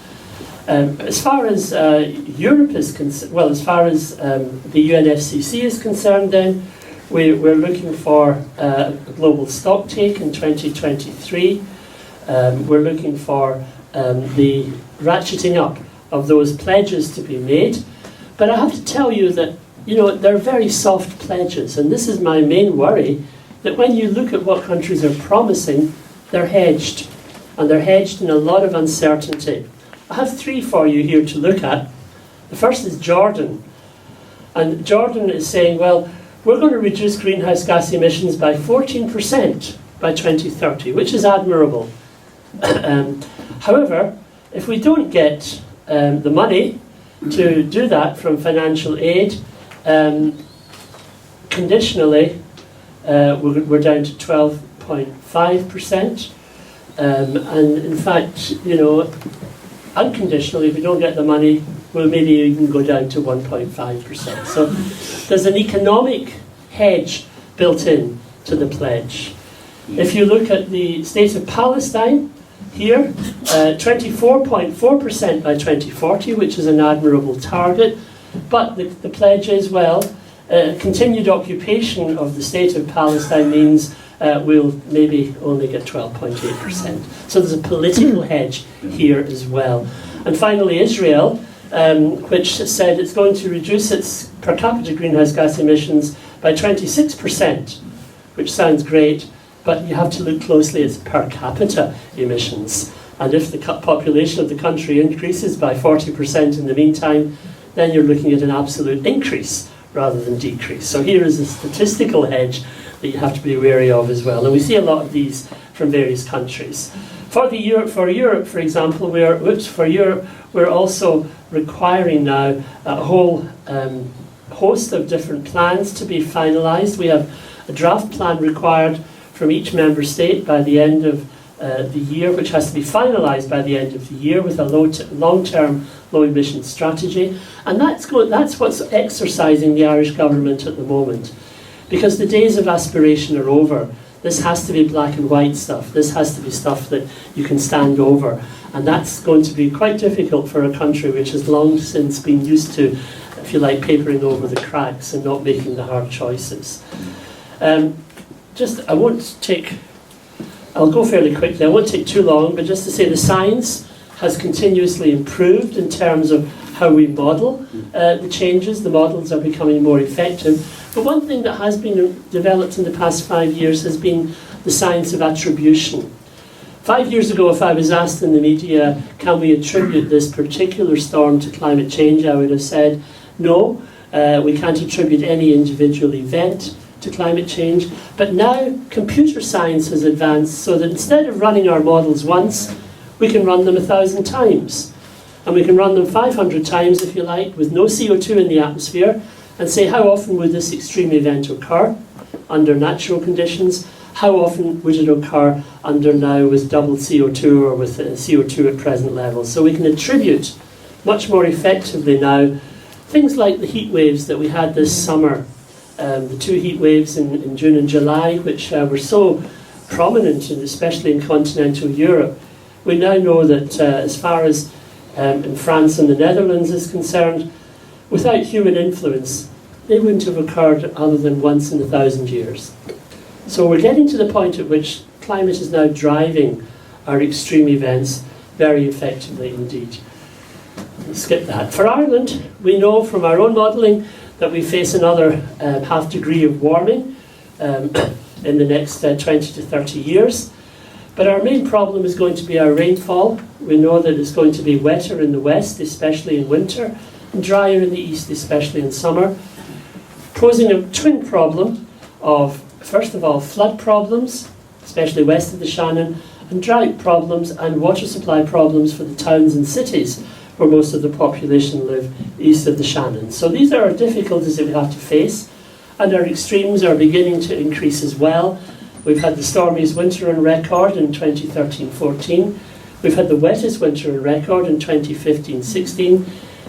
As far as Europe is concerned, well, as far as the UNFCCC is concerned, then, we're looking for a global stocktake in 2023. We're looking for the ratcheting up of those pledges to be made. But I have to tell you that, you know, they're very soft pledges, and this is my main worry, that when you look at what countries are promising, they're hedged, and they're hedged in a lot of uncertainty. I have 3 for you here to look at. The first is Jordan. And Jordan is saying, well, we're going to reduce greenhouse gas emissions by 14% by 2030, which is admirable. However, if we don't get the money to do that from financial aid, conditionally, we're down to 12.5%. And in fact, you know, unconditionally, if we don't get the money, we'll maybe even go down to 1.5%. So there's an economic hedge built in to the pledge. If you look at the state of Palestine, here, 24.4% by 2040, which is an admirable target, but the pledge is, well, continued occupation of the state of Palestine means we'll maybe only get 12.8%. So there's a political hedge here as well. And finally, Israel, which said it's going to reduce its per capita greenhouse gas emissions by 26%, which sounds great, but you have to look closely at per capita emissions. And if the population of the country increases by 40% in the meantime, then you're looking at an absolute increase rather than decrease. So here is a statistical hedge that you have to be wary of as well. And we see a lot of these from various countries. For Europe, for example, we're also requiring now a whole host of different plans to be finalised. We have a draft plan required from each member state by the end of the year, which has to be finalised by the end of the year with a long-term low-emission strategy. And that's what's exercising the Irish government at the moment. Because the days of aspiration are over. This has to be black and white stuff. This has to be stuff that you can stand over. And that's going to be quite difficult for a country which has long since been used to, if you like, papering over the cracks and not making the hard choices. I'll go fairly quickly. I won't take too long, but just to say the science has continuously improved in terms of how we model the changes. The models are becoming more effective. But one thing that has been developed in the past 5 years has been the science of attribution. 5 years ago, if I was asked in the media, can we attribute this particular storm to climate change, I would have said, no, we can't attribute any individual event to climate change. But now computer science has advanced so that instead of running our models once, we can run them 1,000 times. And we can run them 500 times, if you like, with no CO2 in the atmosphere, and say how often would this extreme event occur under natural conditions, how often would it occur under now with double CO2 or with CO2 at present levels. So we can attribute much more effectively now things like the heat waves that we had this summer, the 2 heat waves in June and July, which were so prominent, especially in continental Europe. We now know that as far as in France and the Netherlands is concerned, without human influence, they wouldn't have occurred other than once in 1,000 years. So we're getting to the point at which climate is now driving our extreme events very effectively indeed. We'll skip that. For Ireland, we know from our own modelling that we face another half degree of warming in the next 20 to 30 years. But our main problem is going to be our rainfall. We know that it's going to be wetter in the west, especially in winter, and drier in the east, especially in summer, posing a twin problem of, first of all, flood problems, especially west of the Shannon, and drought problems and water supply problems for the towns and cities where most of the population live east of the Shannon. So these are our difficulties that we have to face, and our extremes are beginning to increase as well. We've had the stormiest winter on record in 2013-14. We've had the wettest winter on record in 2015-16.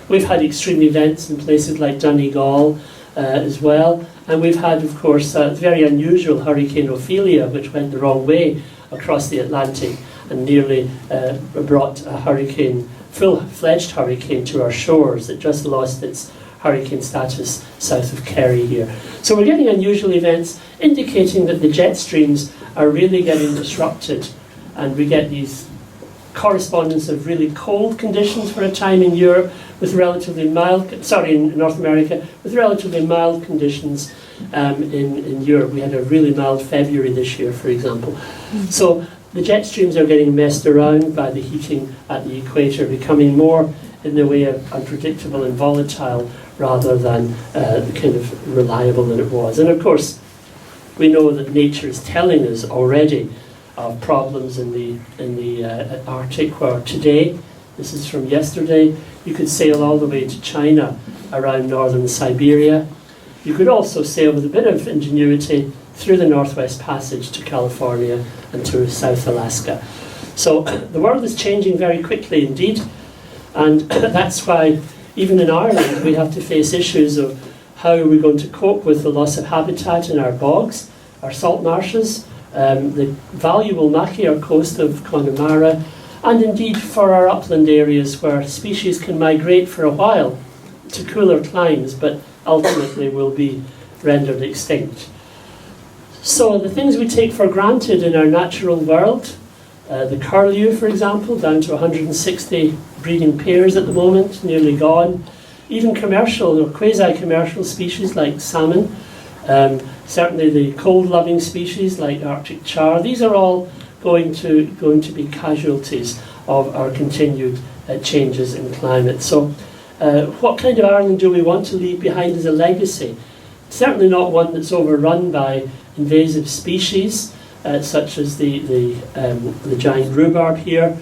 We've had extreme events in places like Donegal as well. And we've had, of course, a very unusual Hurricane Ophelia, which went the wrong way across the Atlantic and nearly brought a hurricane, full-fledged hurricane, to our shores. It just lost its hurricane status south of Kerry here. So we're getting unusual events indicating that the jet streams are really getting disrupted, and we get these correspondence of really cold conditions for a time in Europe with relatively mild, in North America, with relatively mild conditions in Europe. We had a really mild February this year, for example. So the jet streams are getting messed around by the heating at the equator, becoming more in the way of unpredictable and volatile rather than kind of reliable than it was. And of course, we know that nature is telling us already of problems in the Arctic, where today, this is from yesterday, you could sail all the way to China around northern Siberia. You could also sail with a bit of ingenuity through the Northwest Passage to California and to South Alaska. So the world is changing very quickly indeed, and that's why even in Ireland we have to face issues of how are we going to cope with the loss of habitat in our bogs, our salt marshes, the valuable Machiar coast of Connemara, and indeed for our upland areas where species can migrate for a while to cooler climes, but ultimately will be rendered extinct. So the things we take for granted in our natural world, the curlew, for example, down to 160 breeding pairs at the moment, nearly gone. Even commercial or quasi-commercial species like salmon, certainly the cold-loving species like Arctic char. These are all going to be casualties of our continued changes in climate. So, what kind of Ireland do we want to leave behind as a legacy? Certainly not one that's overrun by invasive species, such as the giant rhubarb here,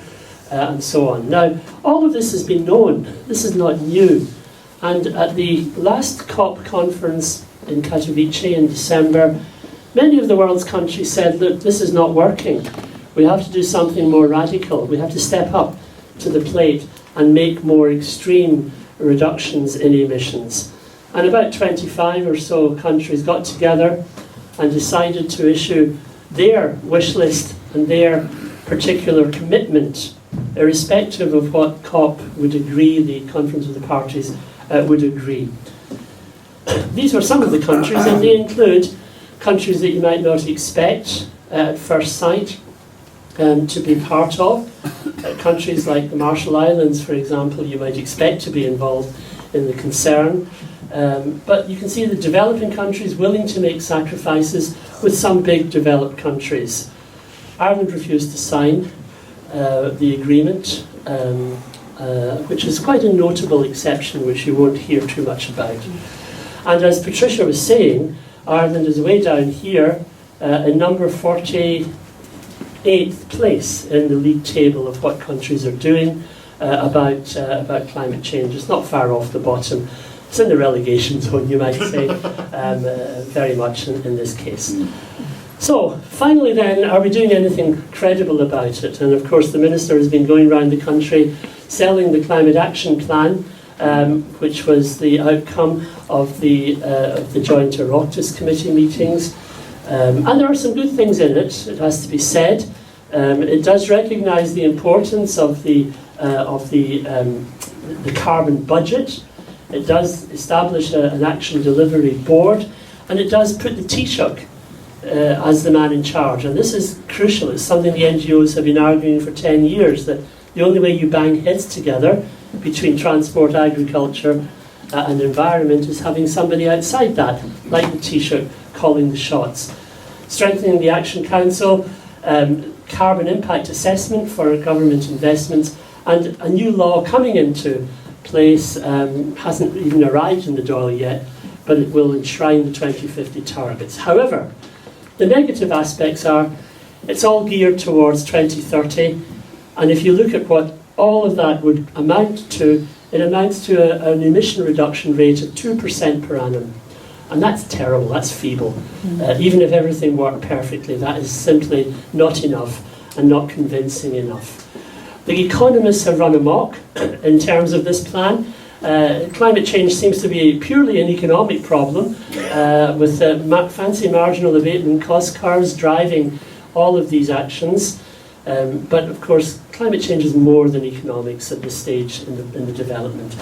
and so on. Now, all of this has been known. This is not new. And at the last COP conference in Katowice in December, many of the world's countries said, look, this is not working. We have to do something more radical. We have to step up to the plate and make more extreme reductions in emissions. And about 25 or so countries got together and decided to issue their wish list and their particular commitment, irrespective of what COP would agree, the Conference of the Parties would agree. These were some of the countries, and they include countries that you might not expect at first sight to be part of. Countries like the Marshall Islands, for example, you might expect to be involved in the concern. But you can see the developing countries willing to make sacrifices with some big developed countries. Ireland refused to sign the agreement, which is quite a notable exception, which you won't hear too much about. And as Patricia was saying, Ireland is way down here in number 48th place in the league table of what countries are doing about climate change. It's not far off the bottom. It's in the relegation zone, you might say, very much in this case. So, finally then, are we doing anything credible about it? And of course the Minister has been going around the country selling the Climate Action Plan, which was the outcome of the joint Oireachtas committee meetings. And there are some good things in it, it has to be said. It does recognise the importance of the carbon budget. It does establish an action delivery board, and it does put the Taoiseach as the man in charge. And this is crucial. It's something the NGOs have been arguing for 10 years, that the only way you bang heads together between transport, agriculture and environment is having somebody outside that, like the Taoiseach, calling the shots. Strengthening the Action Council, carbon impact assessment for government investments, and a new law coming into place, hasn't even arrived in the Dáil yet, but it will enshrine the 2050 targets. However, the negative aspects are it's all geared towards 2030, and if you look at what all of that would amount to, it amounts to an emission reduction rate of 2% per annum. And that's terrible, that's feeble. Even if everything worked perfectly, that is simply not enough and not convincing enough. The economists have run amok in terms of this plan. Climate change seems to be purely an economic problem, with fancy marginal abatement cost curves driving all of these actions. But of course, climate change is more than economics at this stage in the development.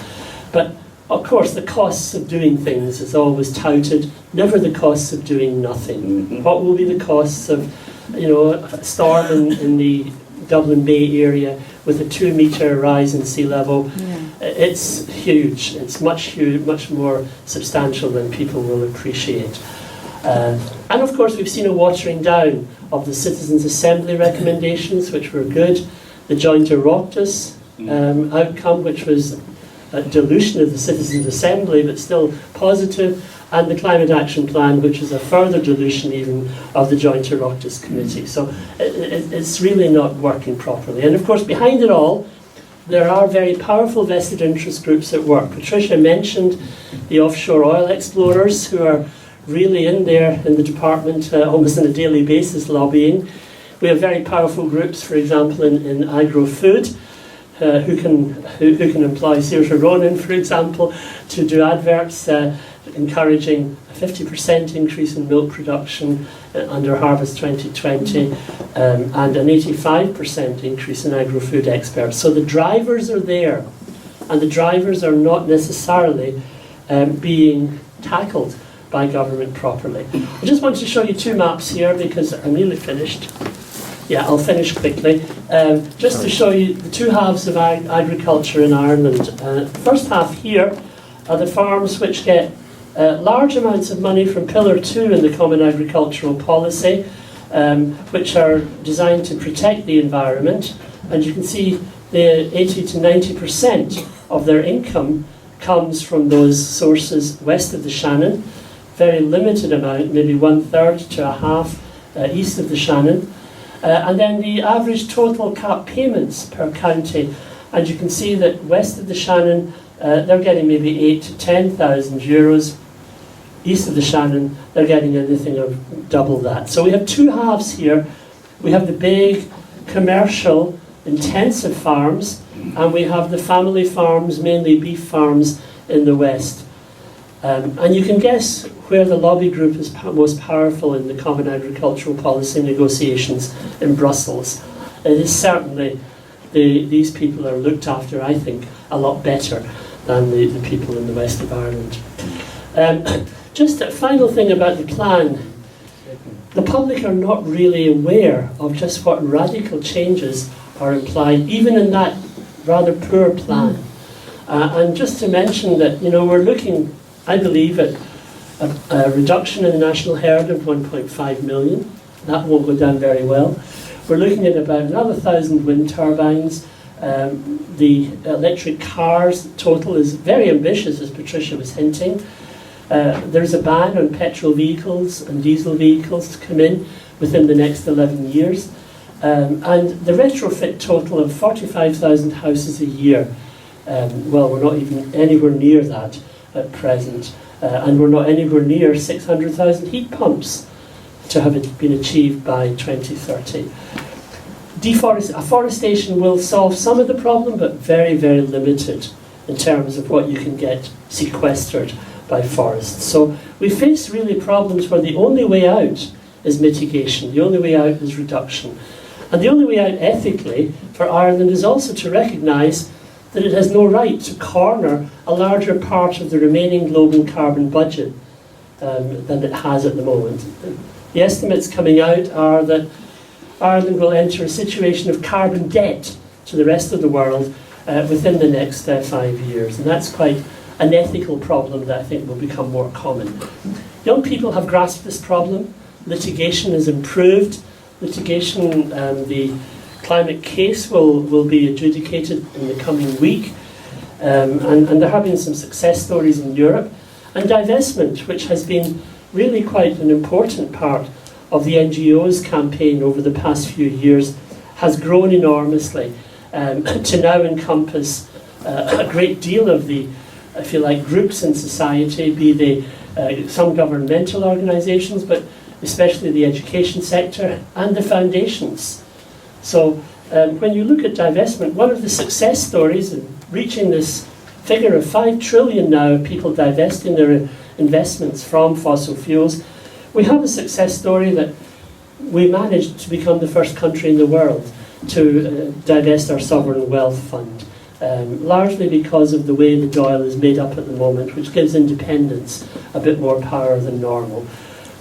But of course, the costs of doing things is always touted, never the costs of doing nothing. What will be the costs of, a storm in the Dublin Bay area with a 2-metre rise in sea level? Yeah. It's huge. It's much more substantial than people will appreciate. And of course, we've seen a watering down of the Citizens' Assembly recommendations, which were good. The joint Oireachtas outcome, which was dilution of the Citizens' Assembly, but still positive, and the Climate Action Plan, which is a further dilution even of the Joint Oireachtas Committee. So it's really not working properly. And of course, behind it all, there are very powerful vested interest groups at work. Patricia mentioned the offshore oil explorers who are really in there in the department almost on a daily basis lobbying. We have very powerful groups, for example, in agro-food, who can employ Saoirse Ronan, for example, to do adverts encouraging a 50% increase in milk production under Harvest 2020 and an 85% increase in agro-food exports. So the drivers are there, and the drivers are not necessarily being tackled by government properly. I just want to show you two maps here because I'm nearly finished. Yeah, I'll finish quickly. Just to show you the two halves of agriculture in Ireland. First half here are the farms which get large amounts of money from Pillar 2 in the Common Agricultural Policy, which are designed to protect the environment. And you can see the 80 to 90% of their income comes from those sources west of the Shannon. Very limited amount, maybe 1/3 to a half east of the Shannon. And then the average total cap payments per county, and you can see that west of the Shannon, they're getting maybe 8,000 to 10,000 euros. East of the Shannon, they're getting anything of double that. So we have two halves here. We have the big commercial intensive farms, and we have the family farms, mainly beef farms in the west. And you can guess where the lobby group is most powerful in the Common Agricultural Policy negotiations in Brussels. It is certainly, these people are looked after, I think, a lot better than the people in the west of Ireland. Just a final thing about the plan. The public are not really aware of just what radical changes are implied, even in that rather poor plan. And just to mention that, we're looking, I believe, at a reduction in the national herd of 1.5 million. That won't go down very well. We're looking at about another 1,000 wind turbines. The electric cars total is very ambitious, as Patricia was hinting. There's a ban on petrol vehicles and diesel vehicles to come in within the next 11 years. And the retrofit total of 45,000 houses a year. Well, we're not even anywhere near that at present. And we're not anywhere near 600,000 heat pumps to have it been achieved by 2030. Afforestation will solve some of the problem, but very, very limited in terms of what you can get sequestered by forests. So we face really problems where the only way out is mitigation, the only way out is reduction. And the only way out ethically for Ireland is also to recognise that it has no right to corner a larger part of the remaining global carbon budget than it has at the moment. The estimates coming out are that Ireland will enter a situation of carbon debt to the rest of the world within the next 5 years. And that's quite an ethical problem that I think will become more common. Young people have grasped this problem. Litigation is improved. Litigation, the climate case will be adjudicated in the coming week. And there have been some success stories in Europe. And divestment, which has been really quite an important part of the NGOs campaign over the past few years, has grown enormously to now encompass a great deal of the, if you like, groups in society, be they some governmental organisations, but especially the education sector and the foundations. So when you look at divestment, one of the success stories in reaching this figure of 5 trillion now of people divesting their investments from fossil fuels, we have a success story that we managed to become the first country in the world to divest our sovereign wealth fund, largely because of the way the Dáil is made up at the moment, which gives independents a bit more power than normal.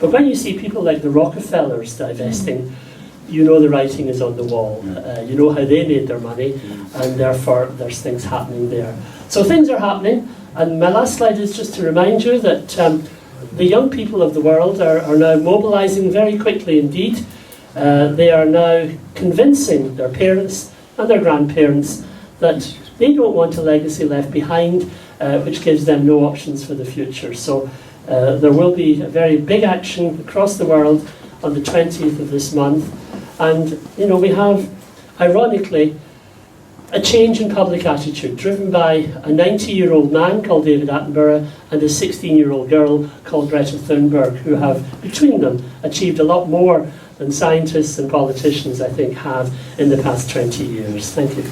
But when you see people like the Rockefellers divesting, you know the writing is on the wall. You know how they made their money, and therefore there's things happening there. So things are happening, and my last slide is just to remind you that the young people of the world are now mobilising very quickly indeed. They are now convincing their parents and their grandparents that they don't want a legacy left behind, which gives them no options for the future. So there will be a very big action across the world on the 20th of this month. And, you know, we have, ironically, a change in public attitude driven by a 90-year-old man called David Attenborough and a 16-year-old girl called Greta Thunberg, who have, between them, achieved a lot more than scientists and politicians, I think, have in the past 20 years. Thank you.